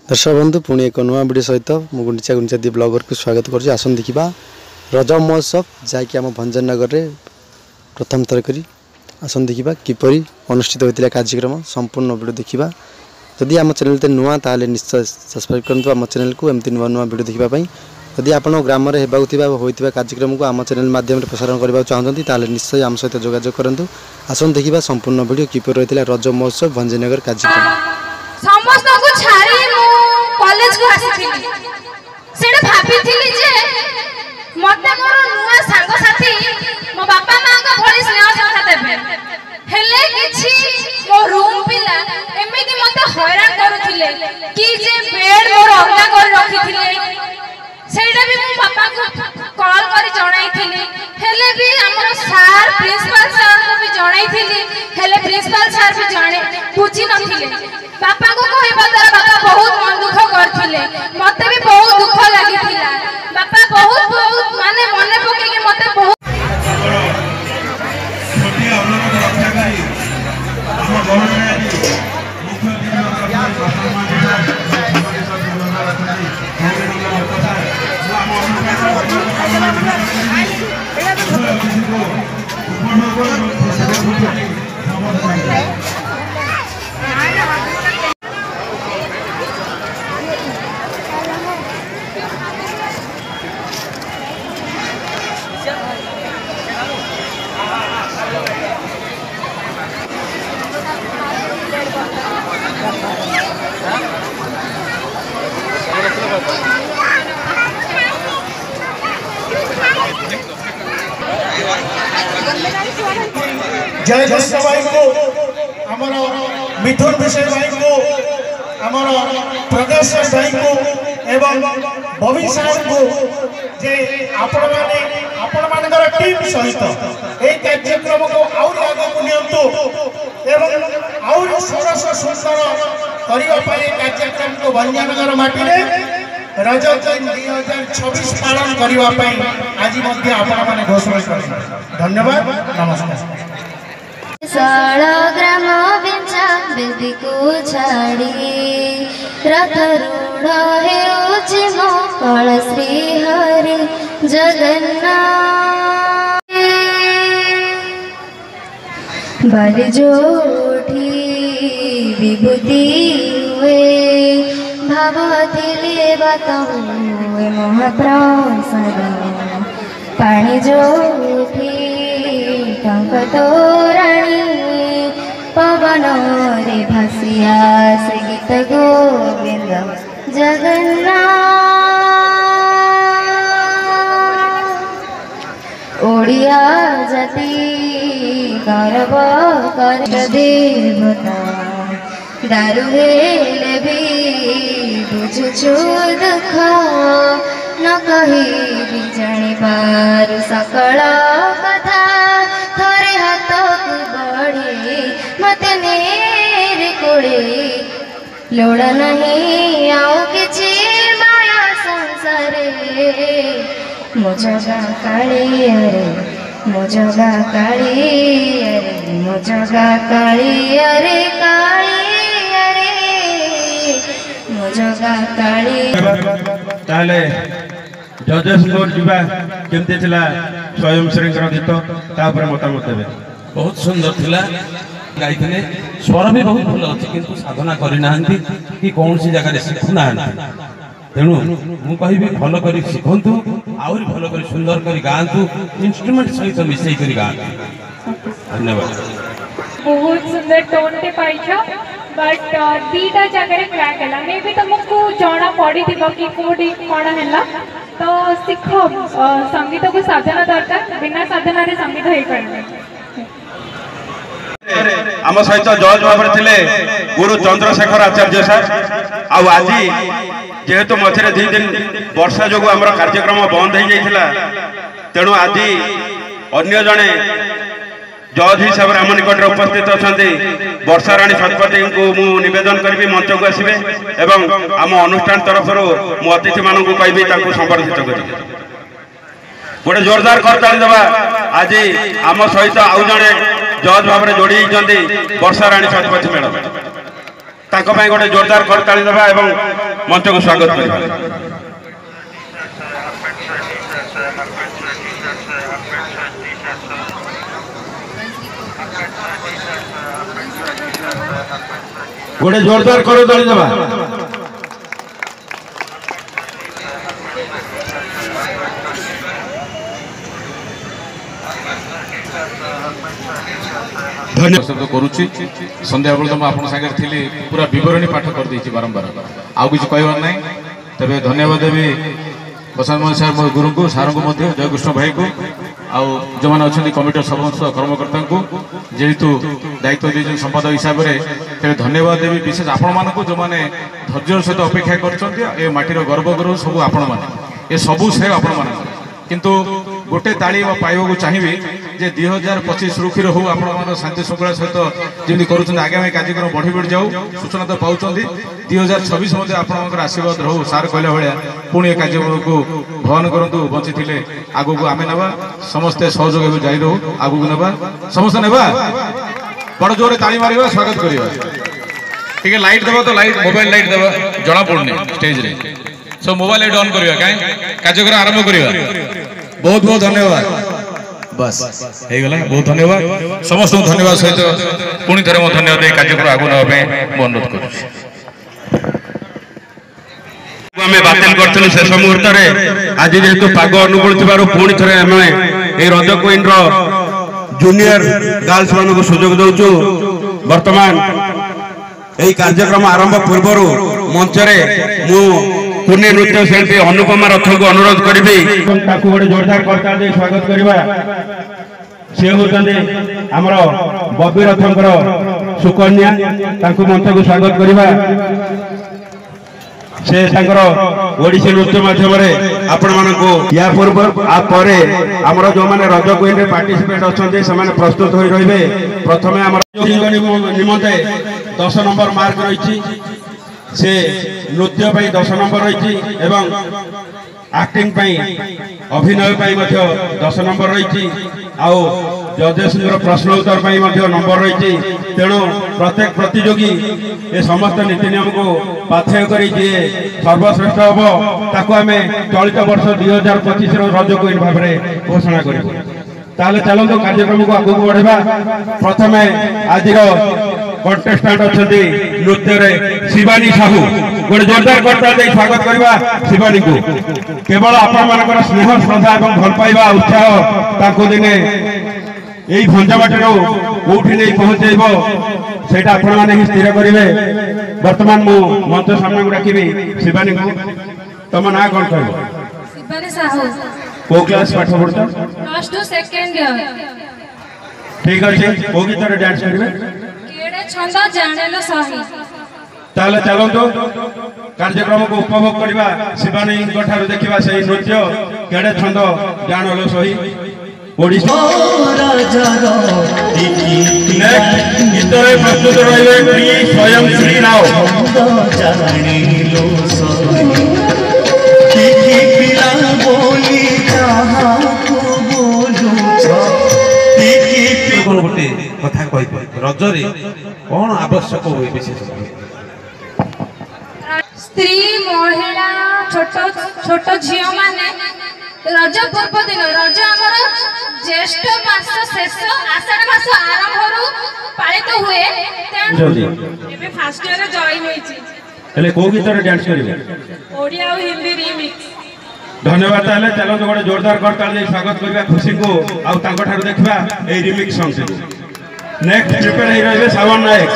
दर्शक बंधु पुणी एक नुआ वीडियो सहित मुझे गुंडीचा गुंडीचा दी ब्लॉगर को स्वागत कर आसन देखा रज महोत्सव जहाँकि आम भंजनगर में प्रथम थर कर आसन देखा किपरि अनुष्ठित होता कार्यक्रम संपूर्ण वीडियो देखा जदि आम चैनल नुआ ताले निश्चय सब्सक्राइब करूँ आम चैनल को एमती नुआ नुआ वीडियो देखापी जदि आप ग्राम में होता कार्यक्रम को आम चैनल माध्यम प्रसारण करने चाहते निश्चय आम सहित जोगाजोग करूँ आसन देखा संपूर्ण वीडियो किपरि रही रज महोत्सव भंजनगर कार्यक्रम समस्त को छाड़ी मु कॉलेज को आसीथिली सेडे भाबिथिली जे मते मोर नुआ संग साथी मो बापा मां का भली स्नेह संस्था देबे हेले किछि मो रूम पिला एमिति मते हैरान करूथिले कि जे बेड मोर अलगा कर रखिथिले सेडे भी मो बापा को कॉल करी जणाइथिली हेले भी हमर सर प्रिंसिपल सर को भी जणाइथिली हेले प्रिंसिपल सर भी जाने पूछी नथिले बापा को कहबा तार बापा बहुत मन दुख करथिले मते भी बहुत दुख लागिथिला बापा बहुत बहुत माने मने पके के मते बहुत छोटी अवलोकन रक्षा करी हम गवर्नमेंट जय कृष्ण भाई को हमारा मिथुन विषय भाई को हमारा प्रकाश भाई को एवं बबी साहब को जे आपण मानकर टीम सहित ए कार्यक्रम को और आगे को नियंतु एवं और सरस सुंदर करिवा पाए कार्यक्रम को भंजनगर माटी रे रज 2026 पालन करिवा पाए आज मध्य आपण माने घोषणा कर धन्यवाद नमस्कार ग्राम बिंचा बेदी को छाड़ी रथ रूढ़ हेउछि मो कळ श्री हरि जगन्नाथ बाली जोठी विभूति हुए भावथिले बताहुए महाप्रसाद पानी जोठी टंक तोराणी पवन रे भासिया से गीत गोविंद जगन्नाथ ओडिया जाति गर्व कर देवता दारु हेले भी बुझुछु दुख न कही भी जानी पारु सकल कथा थोरे हाथ को बढ़े मत मेरे कोड़े लोड़ नहीं आओ किछि माया संसारे मोजगा काली अरे मोजगा काली अरे मोजगा काली अरे काली अरे मोजगा काली ताले जजेस मोर जुबा केमते थिला स्वयं श्रीकर गीत ता ऊपर मतामत देबे बहुत सुंदर थिला गाइथिले स्वर भी बहुत भल अछि किंतु साधना करि नाहंती कि कौन सी जगह रे सिखु नाहंती तेणु मु कहिबी भल करी सिखंतु आउरी भल करी सुंदर करी गांतु इंस्ट्रूमेंट सहित मिसई करी गांतु धन्यवाद बहुत सुंदर टोन टे पाइछो बट दीटा जगह रे क्रैक हला मे भी तुमको जाना पड़ी दिबो कि कोडी कोन हला तो सिख संगीत को साधना दरकार बिना साधना रे संगीत होई करबे आम सहित जज भाव थे गुरु चंद्रशेखर आचार्य सर आज जेहेतु मझे 2 दिन वर्षा जो आम कार्यक्रम बंद हो जाता तेणु आज अन्य जड़े जज हिसाब से आम निकट उपस्थित अच्छा वर्षा राणी शतपथी को मुवेदन करी मंच को आसवे एवं आम अनुष्ठान तरफ मो अतिथि मानू कहि संबर्धित कर गोटे जोरदार करताली दबा आज आम सहित आउ जड़े जज भाव में जोड़ी वर्षा राणी शतपथी मैडम ताको ପାଇଁ ଗୋଟେ जोरदार करताली देबा एवं मंच को स्वागत करबा। गोटे जोरदार करताली देबा। धन्यवाद करुच्ची संध्या बेल तो आप सागे पूरा बरणी पाठ कर दी बारंबार आउ कि कहबार ना तेरे धन्यवाद देवी प्रशांत मोहन सार मो गुरु को सार को जयकृष्ण भाई को आउ जो मैंने अच्छा कमिटर समस्त कर्मकर्ता को जेहेतु दायित्व दे संपादक हिसाब से धन्यवाद देवी विशेष आपण मानक जो मैंने धैर्य सहित अपेक्षा कर गर्व करू सब आपण मैंने सबू श्रेय आपण मान किंतु गोटे ताली पाइबा चाहिए जे 2025 रुखिर हो आप शांति श्रृंखला सहित जमी कर आगामी कार्यक्रम बढ़ी बढ़ी जाऊ सूचना तो पाँच 2026 मध्य आप आशीर्वाद रहू सार कहला भाया पुणी कार्यक्रम को भवन करूँ बची थे आगू को आम ना समस्ते सहयोग जारी रहू आगू को ना समस्त ना बड़ जोरे ताली मार स्वागत करवा लाइट देव तो लाइट मोबाइल लाइट देव जना पड़नी स्टेज रे सब मोबाइल लाइट ऑन करवा कहीं कार्यक्रम आरंभ करवा। बहुत बहुत धन्यवाद बस हो गला बहुत धन्यवाद समस्त धन्यवाद सहित पुणी थे धन्यवाद कार्यक्रम आगु नापे अनुरोध कर बातिल कर शेष मुहूर्त आज जेहेतु पाग अनुकूल थी पुणी थे आम रज क्वीन जूनियर गर्ल्स मान सुजोग दौचु। वर्तमान यही कार्यक्रम आरंभ पूर्व मंच मु पुण्य नृत्य शिल्पी अनुपमा रथ को अनुरोध करी गोटे जोरदार करता दे स्वागत करवा। सी होती आमर बबी रथंकर सुकन्या मंच को स्वागत करवा। से ओडिसी नृत्य माध्यम आपण मानक या पूर्व आपरे आमर जो मैंने रज क्वीन रे पार्टिसिपेट अच्छा से प्रस्तुत हो रही। प्रथम आम निमंते 10 नंबर मार्क रही से नृत्य 10 नंबर रही एवं एक्टिंग अभिनय 10 नंबर रही आउ जजेस प्रश्न उत्तर नंबर रही। तेणु प्रत्येक प्रतियोगी ये समस्त नीति नियम को पाथेय कर सर्वश्रेष्ठ हम ताको आम चलित वर्ष 2025 रज क्वीन भाव में घोषणा कर चलते कार्यक्रम को आगे बढ़ा। प्रथम आज कंटेस्टांट अच्छा नृत्य शिवानी साहू गोटे जोरदार करता स्वागत करवा। शिवानी को केवल आपण स्नेह श्रद्धा और भल पाइबा उत्साह दिने यही भंजाबाटी कौटी नहीं पहुंचेब से ही स्थिर करेंगे। वर्तमान मु मंच सामने को डाकि शिवानी को तुम ना कौन कह शिवानी साहू को क्लास पाठ पढ़ता प्लस 2 सेकंड ईयर ठीक अच्छे को गीत डांस करेंगे केड़े छंद जानेलो सही ताले चलतो कार्यक्रम को उपभोग करवा। शिवानी ठार देखा से नृत्य केड़े छंद जानेलो सही ओडिशा गीत प्रस्तुत रही स्वयं श्री राव गोटे कथा कह रजरे कौन आवश्यक हुए विशेष स्त्री महिला छोट छोट झियो माने रज पूर्व दिन रज आमर ज्येष्ठ मास शेष आषाढ़ मास आरंभ पालित हुए एबे फर्स्ट ईयर जॉइन होईची हेले को गीत रे डांस करिवे ओडिया और हिंदी रीमिक्स। धन्यवाद। ताले चलो गोटे जोरदार करताली स्वागत करबा खुशी को आ तांको ठार देखबा ए रिमिक्स सॉन्ग। नेक्स्ट प्रिपेयर हे रहबे श्रावण नायक।